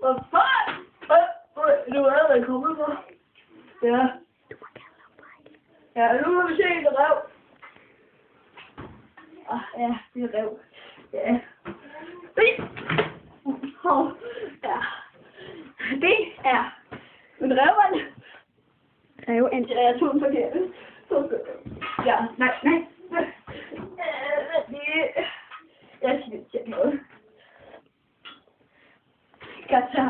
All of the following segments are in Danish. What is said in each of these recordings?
Hvad fanden? Nu er der kommet for. Ja. Ja, nu må vi se en rev. Ja, det er rev. Ja. Ja. Det er en revand. Revand. Ja, jeg tog den forkert. Ja, nej. Jeg skal ikke tjekke noget. Gotcha.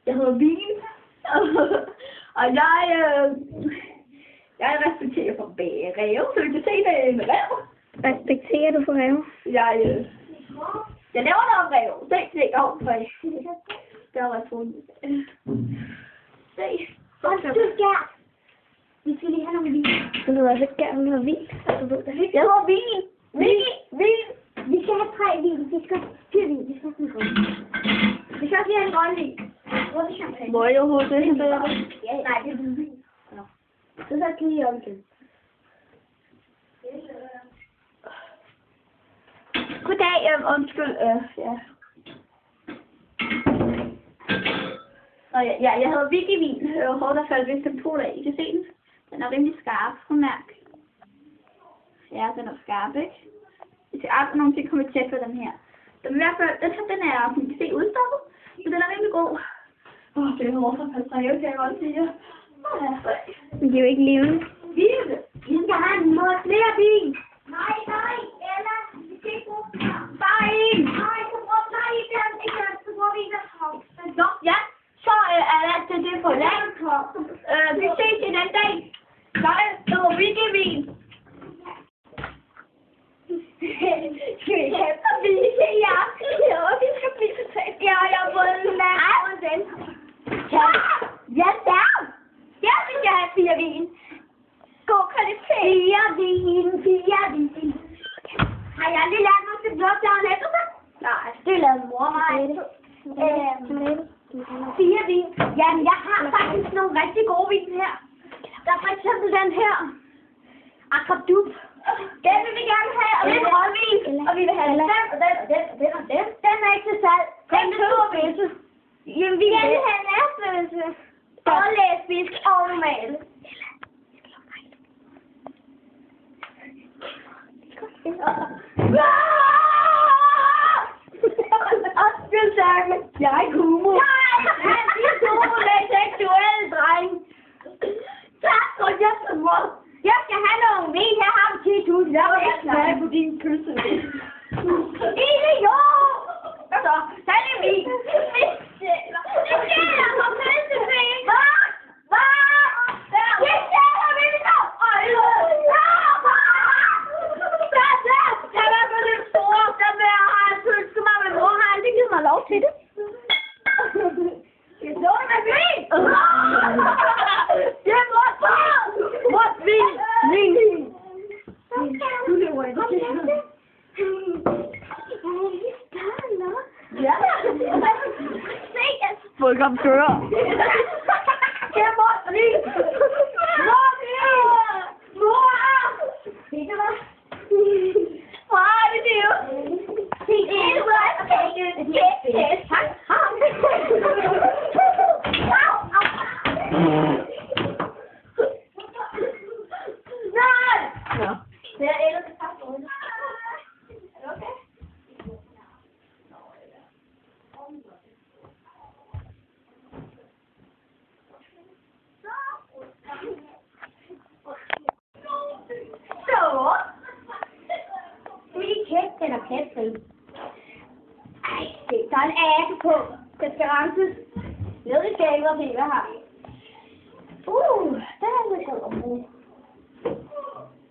Jeg hedder Vin. Og jeg respekterer for ræve, så du kan se, det er en ræv. Respekterer du for ræve? Jeg laver noget ræv. Se, for der var fundet. Se. Vi skal lige have nogle vin. Du ved også ikke gerne, du har vin. Jeg hedder Vin. Vin. Vi skal have 3 vin. Vi skal have 4 vin. Vi skal have en grøn. Vi skal også lige have en grøn vin. Hvor er det champagne? Hvor er jeg overhovedet det? Nej, det er den vin. Så skal lige om igen. Goddag, undskyld. Ja. Jeg hedder Vicky Vin. Hvor der faldt vist temperatur af. I kan se den. Den er rimelig skarp. Hun mærker. Ja, den er skarp, ikke? Jeg skal aldrig nogensinde komme tæt på den her. Den, i hvert fald, den er, som I kan se, udstoppet. Så den er rimelig god. Det er hårdt at passe ræve, kan jeg godt sige. Men de er jo ikke levende. Vilde! Vi skal have en måde flere vin. Nej, Ella. Vi skal ikke bruge den. Bare en! Nej, så bruger vi den. Så bruger vi den. Nå, ja. Så er alt det på land. Vi ses en anden dag. Nej, det var Vicky Vin. Skal vi have på vise i aften? Ja, vi skal blive totalt. Ja, jeg har fået en mand over den. Ja, der! Ja, vi skal have 4 vin. God kvalitet. 4 vin. Har jeg lige lært mig til blot, der er netop? Nej, Det lavede mor mig. 4 vin. Jamen, jeg har faktisk nogle rigtig gode vin her. Der er for eksempel den her. Akvadup. Den vil vi gerne have, og det er rødvin. Og vi vil have den, og den. Den er ikke til salg. Den er turvisse. Jamen, vi vil have næstvisse. Og lesbisk og normal. Undskyld, Sakke. Jeg er ikke humor. Nej, vi er humor med seksuelle dreng. Tak for hjælpen. Jeg skal have nogle vin. Jeg har 10.000. Jeg vil ikke smage på din kysse. Idiot! Så, tag det vin. Det stjæler på kyssevin. Hvad? Det stjæler vi så. Jeg var på den store, der vil jeg have en ønske mig, men mor har aldrig givet mig lov til det. Jeg så det med vin. Det er vores vin. Vin. Du lever i det. Ja. Må ikke opføre. Det er vores vin. Mor! Ved du hvad? Hvor er det, det er jo? Det er den er pletfri. Ej, der er en abe på. Den skal renses. Ned i skabet og se, hvad har vi? Den er lidt god.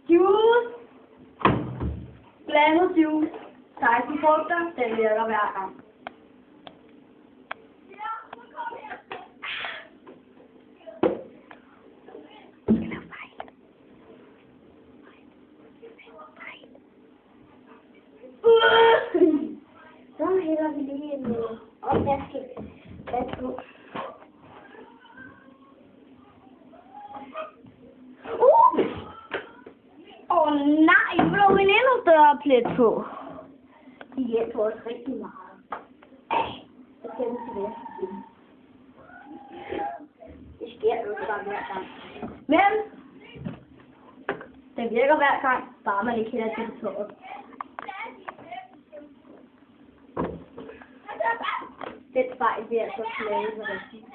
Juice. Blandet juice. 16 frugter. Den virker hver gang. Så hælder vi lige en opvasket vand på. Nej, nu er vi endnu større. tørreplet på. De hjælper os rigtig meget. Så skal vi til det. Det sker jo ikke bare hver gang. Men det virker hver gang, bare man ikke hælder til det tåret. Den fejl bliver altså lavet med rigtigt.